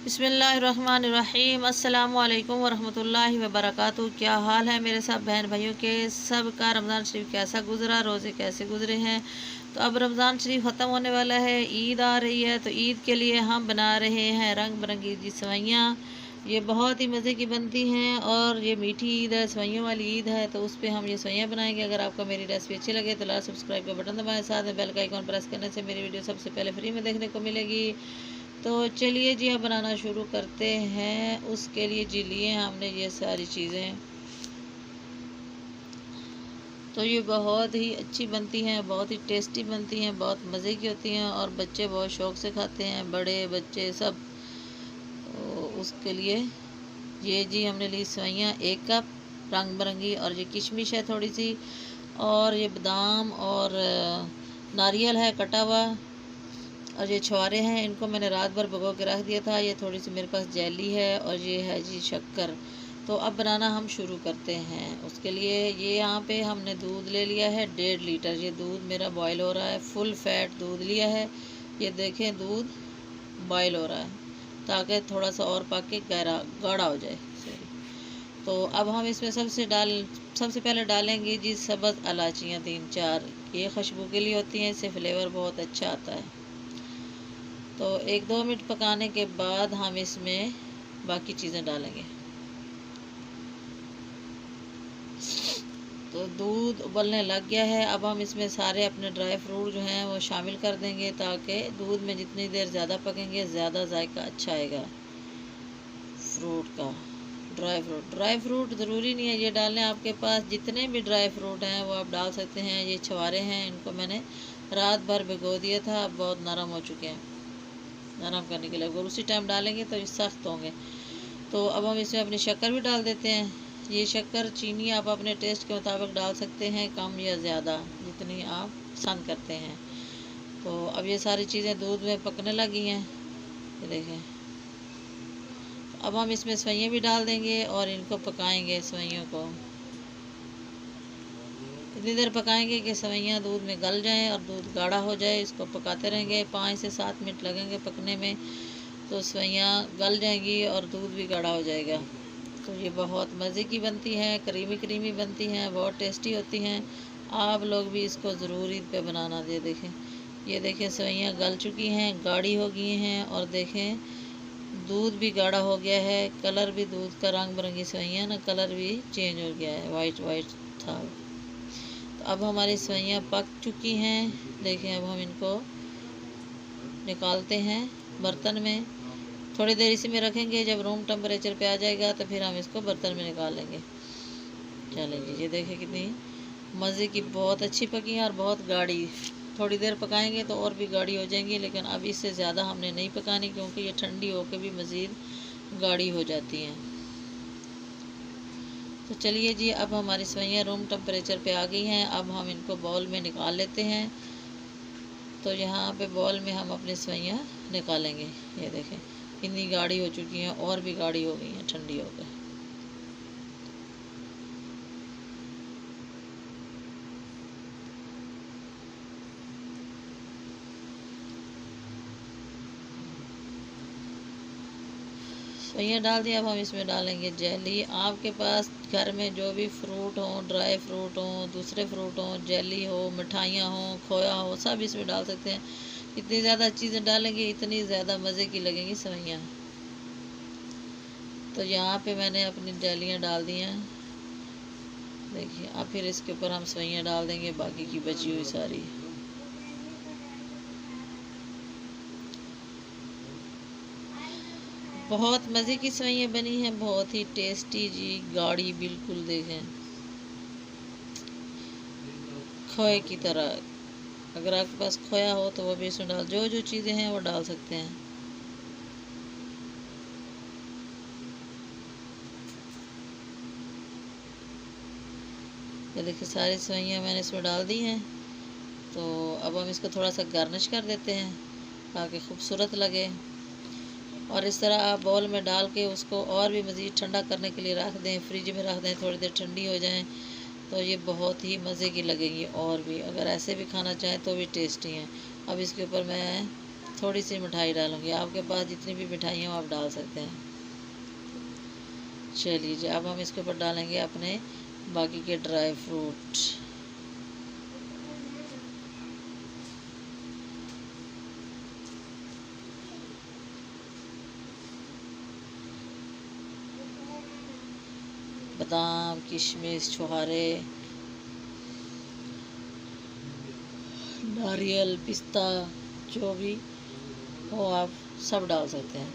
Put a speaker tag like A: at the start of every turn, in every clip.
A: बिस्मिल्लाहिर्रहमानिर्रहीम। अस्सलामुअलैकुम वरहमतुल्लाहि वबरकातुहू। क्या हाल है मेरे सब बहन भाइयों के? सब का रमज़ान शरीफ कैसा गुज़रा, रोज़े कैसे गुज़रे हैं? तो अब रमज़ान शरीफ ख़त्म होने वाला है, ईद आ रही है। तो ईद के लिए हम बना रहे हैं रंग बिरंगी जी सेवइयाँ। ये बहुत ही मज़े की बनती हैं और ये मीठी ईद है, सेवइयों वाली ईद है। तो उस पर हम ये सेवइयाँ बनाएंगे। अगर आपको मेरी रेसिपी अच्छी लगे तो लाइक सब्सक्राइब का बटन दबाएं, साथ में बेल का आइकॉन प्रेस करने से मेरी वीडियो सबसे पहले फ्री में देखने को मिलेगी। तो चलिए जी अब बनाना शुरू करते हैं। उसके लिए जी लिए हमने ये सारी चीज़ें। तो ये बहुत ही अच्छी बनती हैं, बहुत ही टेस्टी बनती हैं, बहुत मज़े की होती हैं और बच्चे बहुत शौक़ से खाते हैं, बड़े बच्चे सब। तो उसके लिए ये जी हमने ली सेवइयाँ 1 कप रंग बिरंगी, और ये किशमिश है थोड़ी सी, और ये बादाम और नारियल है कटा हुआ, और ये छुआरे हैं। इनको मैंने रात भर भिगो के रख दिया था। ये थोड़ी सी मेरे पास जेली है, और ये है जी शक्कर। तो अब बनाना हम शुरू करते हैं। उसके लिए ये यहाँ पे हमने दूध ले लिया है 1.5 लीटर। ये दूध मेरा बॉयल हो रहा है, फुल फैट दूध लिया है। ये देखें दूध बॉयल हो रहा है, ताकि थोड़ा सा और पक के गाढ़ा हो जाए। तो अब हम इसमें सबसे पहले डालेंगे जी सब्ज़ इलायचियाँ 3-4। ये खुशबू के लिए होती हैं, इससे फ्लेवर बहुत अच्छा आता है। तो 1-2 मिनट पकाने के बाद हम इसमें बाकी चीज़ें डालेंगे। तो दूध उबलने लग गया है। अब हम इसमें सारे अपने ड्राई फ्रूट जो हैं वो शामिल कर देंगे, ताकि दूध में जितनी देर ज़्यादा पकेंगे ज़्यादा जायका अच्छा आएगा फ्रूट का। ड्राई फ्रूट ज़रूरी नहीं है ये डालने, आपके पास जितने भी ड्राई फ्रूट हैं वो आप डाल सकते हैं। ये छुआरे हैं, इनको मैंने रात भर भिगो दिया था, अब बहुत नरम हो चुके हैं। नरम करने के लिए अगर उसी टाइम डालेंगे तो ये सख्त होंगे। तो अब हम इसमें अपनी शक्कर भी डाल देते हैं। ये शक्कर चीनी आप अपने टेस्ट के मुताबिक डाल सकते हैं, कम या ज़्यादा, जितनी आप पसंद करते हैं। तो अब ये सारी चीज़ें दूध में पकने लगी हैं, ये देखें। तो अब हम इसमें सेवइयाँ भी डाल देंगे और इनको पकाएंगे। सेवइयों को इतनी देर पकाएंगे कि सेवइयाँ दूध में गल जाएं और दूध गाढ़ा हो जाए। इसको पकाते रहेंगे, 5 से 7 मिनट लगेंगे पकने में। तो सेवइयाँ गल जाएंगी और दूध भी गाढ़ा हो जाएगा। तो ये बहुत मज़े की बनती हैं, क्रीमी बनती हैं, बहुत टेस्टी होती हैं। आप लोग भी इसको ज़रूर ईद पे बनाना। ये देखें सेवइयाँ गल चुकी हैं, गाढ़ी हो गई हैं, और देखें दूध भी गाढ़ा हो गया है। कलर भी दूध का रंग बिरंगी सेवइयाँ ना कलर भी चेंज हो गया है, वाइट था। तो अब हमारी सेवइयाँ पक चुकी हैं। देखें अब हम इनको निकालते हैं बर्तन में। थोड़ी देर इसी में रखेंगे, जब रूम टेम्परेचर पे आ जाएगा तो फिर हम इसको बर्तन में निकाल लेंगे। चलेंगे, ये देखें कितनी मज़े की, बहुत अच्छी पकी हैं और बहुत गाढ़ी। थोड़ी देर पकाएंगे तो और भी गाढ़ी हो जाएंगी, लेकिन अब इससे ज़्यादा हमने नहीं पकानी, क्योंकि ये ठंडी होकर भी मज़ीद गाढ़ी हो जाती हैं। तो चलिए जी अब हमारी सेवइयाँ रूम टेम्परेचर पे आ गई हैं। अब हम इनको बाउल में निकाल लेते हैं। तो यहाँ पे बाउल में हम अपनी सेवइयाँ निकालेंगे। ये देखें कितनी गाढ़ी हो चुकी हैं, और भी गाढ़ी हो गई हैं ठंडी होकर। सेवइयाँ डाल दिया। अब हम इसमें डालेंगे जेली। आपके पास घर में जो भी फ्रूट हो, ड्राई फ्रूट हो, दूसरे फ्रूट हो, जेली हो, मिठाइयाँ हो, खोया हो, सब इसमें डाल सकते हैं। इतनी ज़्यादा चीज़ें डालेंगे इतनी ज़्यादा मज़े की लगेंगी सेवइयाँ। तो यहाँ पे मैंने अपनी जेलियाँ डाल दी हैं, देखिए। अब फिर इसके ऊपर हम सेवइयाँ डाल देंगे, बाकी की बची हुई सारी। बहुत मज़े की सेवइयाँ बनी हैं, बहुत ही टेस्टी जी, गाढ़ी बिल्कुल। देखें खोए की तरह। अगर आपके पास खोया हो तो वो भी इसमें डाल, जो चीज़ें हैं वो डाल सकते हैं। ये देखिए सारी सेवइयाँ मैंने इसमें डाल दी हैं। तो अब हम इसको थोड़ा सा गार्निश कर देते हैं, ताकि खूबसूरत लगे। और इस तरह आप बाउल में डाल के उसको और भी मज़ीद ठंडा करने के लिए रख दें, फ्रिज में रख दें, थोड़ी देर ठंडी हो जाएं, तो ये बहुत ही मज़े की लगेगी। और भी अगर ऐसे भी खाना चाहें तो भी टेस्टी हैं। अब इसके ऊपर मैं थोड़ी सी मिठाई डालूँगी। आपके पास जितनी भी मिठाई हो आप डाल सकते हैं। चलिए जी, अब हम इसके ऊपर डालेंगे अपने बाकी के ड्राई फ्रूट। बादाम, किशमिश, छुहारे, नारियल, पिस्ता, जो भी हो आप सब डाल सकते हैं।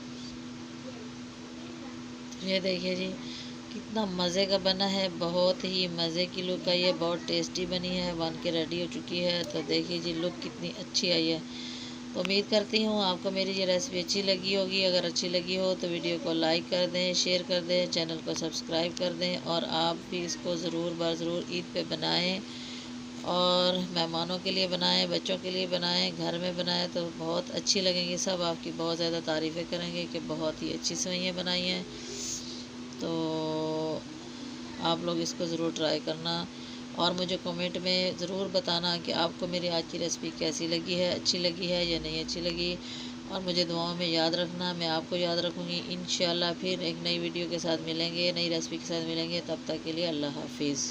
A: ये देखिए जी कितना मज़े का बना है, बहुत ही मज़े की लुक आई है, बहुत टेस्टी बनी है, बन के रेडी हो चुकी है। तो देखिए जी लुक कितनी अच्छी आई है। तो उम्मीद करती हूँ आपको मेरी ये रेसिपी अच्छी लगी होगी। अगर अच्छी लगी हो तो वीडियो को लाइक कर दें, शेयर कर दें, चैनल को सब्सक्राइब कर दें और आप भी इसको ज़रूर ईद पे बनाएं और मेहमानों के लिए बनाएं, बच्चों के लिए बनाएं, घर में बनाएं तो बहुत अच्छी लगेंगी। सब आपकी बहुत ज़्यादा तारीफ़ें करेंगे कि बहुत ही अच्छी सेवइयाँ बनाई हैं। तो आप लोग इसको ज़रूर ट्राई करना और मुझे कमेंट में ज़रूर बताना कि आपको मेरी आज की रेसिपी कैसी लगी है, अच्छी लगी है या नहीं अच्छी लगी। और मुझे दुआओं में याद रखना, मैं आपको याद रखूँगी। इंशाल्लाह फिर एक नई वीडियो के साथ मिलेंगे, नई रेसिपी के साथ मिलेंगे। तब तक के लिए अल्लाह हाफिज़।